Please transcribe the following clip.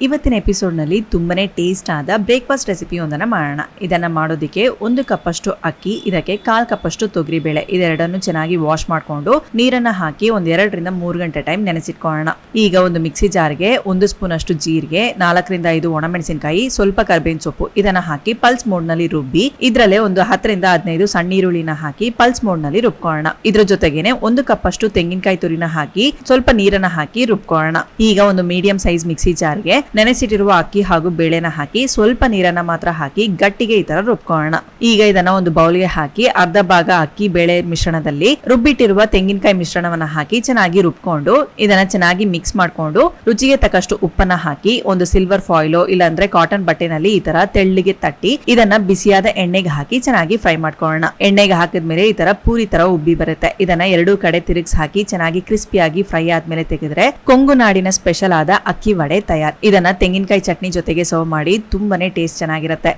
ಇವತ್ತಿನ ಎಪಿಸೋಡ್ ನಲ್ಲಿ ತುಂಬಾನೇ ಟೇಸ್ಟ್ ಆದ ಬ್ರೇಕ್ಫಾಸ್ಟ್ ರೆಸಿಪಿ ಒಂದನ್ನ ಮಾಡೋಣ. ಇದನ್ನ ಮಾಡೋದಕ್ಕೆ 1 ಕಪ್ ಅಷ್ಟು ಅಕ್ಕಿ, ಇದಕ್ಕೆ 1/4 ಕಪ್ ಅಷ್ಟು ತೊಗರಿ ಬೇಳೆ, ಇದೆರಡನ್ನು ಚೆನ್ನಾಗಿ ವಾಶ್ ಮಾಡ್ಕೊಂಡು ನೀರನ್ನ ಹಾಕಿ 2 ರಿಂದ 3 ಗಂಟೆ ಟೈಮ್ ನೆನೆಸಿಟ್ಕೊಳ್ಳೋಣ. ಈಗ ಒಂದು ಮಿಕ್ಸಿ ಜಾರ್ಗೆ 1 ಸ್ಪೂನ್ ಅಷ್ಟು ಜೀರಿಗೆ, 4 ರಿಂದ 5 ಒಣಮೆಣಸಿನಕಾಯಿ, ಸ್ವಲ್ಪ ಕರ್ಬೇವಿನ ಸೊಪ್ಪು ಇದನ್ನ ಹಾಕಿ ಪಲ್ಸ್ ಮೋಡ್ ನಲ್ಲಿ ರುಬ್ಬಿ, ಇದ್ರಲ್ಲೇ ಒಂದು 10 ರಿಂದ 15 ಸಣ್ಣ ಈರುಳ್ಳಿನ ಹಾಕಿ ಪಲ್ಸ್ ಮೋಡ್ ನಲ್ಲಿ ರುಬ್ಕೊಳ್ಳೋಣ. ಇದ್ರ ಜೊತೆಗೇನೆ 1 ಕಪ್ ಅಷ್ಟು ತೆಂಗಿನಕಾಯಿ ತುರಿನ ಹಾಕಿ ಸ್ವಲ್ಪ ನೀರನ್ನ ಹಾಕಿ ರುಬ್ಕೊಳ್ಳೋಣ. ಈಗ ಒಂದು ಮೀಡಿಯಂ ಸೈಜ್ ಮಿಕ್ಸಿ ಜಾರ್ಗೆ ನೆನೆಸಿಟ್ಟಿರುವ ಅಕ್ಕಿ ಹಾಗೂ ಬೇಳೆನ ಹಾಕಿ ಸ್ವಲ್ಪ ನೀರನ್ನ ಮಾತ್ರ ಹಾಕಿ ಗಟ್ಟಿಗೆ ಈ ತರ ರುಬ್ಕೊಳ್ಳೋಣ. ಈಗ ಇದನ್ನ ಒಂದು ಬೌಲ್ಗೆ ಹಾಕಿ ಅರ್ಧ ಭಾಗ ಅಕ್ಕಿ ಬೇಳೆ ಮಿಶ್ರಣದಲ್ಲಿ ರುಬ್ಬಿಟ್ಟಿರುವ ತೆಂಗಿನಕಾಯಿ ಮಿಶ್ರಣವನ್ನ ಹಾಕಿ ಚೆನ್ನಾಗಿ ರುಬ್ಕೊಂಡು ಇದನ್ನ ಚೆನ್ನಾಗಿ ಮಿಕ್ಸ್ ಮಾಡ್ಕೊಂಡು ರುಚಿಗೆ ತಕ್ಕಷ್ಟು ಉಪ್ಪನ್ನ ಹಾಕಿ ಒಂದು ಸಿಲ್ವರ್ ಫಾಯಿಲ್ ಇಲ್ಲಾಂದ್ರೆ ಕಾಟನ್ ಬಟ್ಟೆನಲ್ಲಿ ಈ ತರ ತೆಳ್ಳಿಗೆ ತಟ್ಟಿ ಇದನ್ನ ಬಿಸಿಯಾದ ಎಣ್ಣೆಗೆ ಹಾಕಿ ಚೆನ್ನಾಗಿ ಫ್ರೈ ಮಾಡ್ಕೊಳ್ಳೋಣ. ಎಣ್ಣೆಗೆ ಹಾಕಿದ್ಮೇಲೆ ಈ ತರ ಪೂರಿ ತರ ಉಬ್ಬಿ ಬರುತ್ತೆ. ಇದನ್ನ 2 ಕಡೆ ತಿರುಗಿಸಿ ಹಾಕಿ ಚೆನ್ನಾಗಿ ಕ್ರಿಸ್ಪಿಯಾಗಿ ಫ್ರೈ ಆದ್ಮೇಲೆ ತೆಗೆದ್ರೆ ಕೊಂಗು ನಾಡಿನ ಸ್ಪೆಷಲ್ ಆದ ಅಕ್ಕಿ ವಡೆ ತಯಾರ್. ಇದನ್ನ ತೆಂಗಿನಕಾಯಿ ಚಟ್ನಿ ಜೊತೆಗೆ ಸರ್ವ್ ಮಾಡಿ ತುಂಬಾನೇ ಟೇಸ್ಟ್ ಚೆನ್ನಾಗಿರುತ್ತೆ.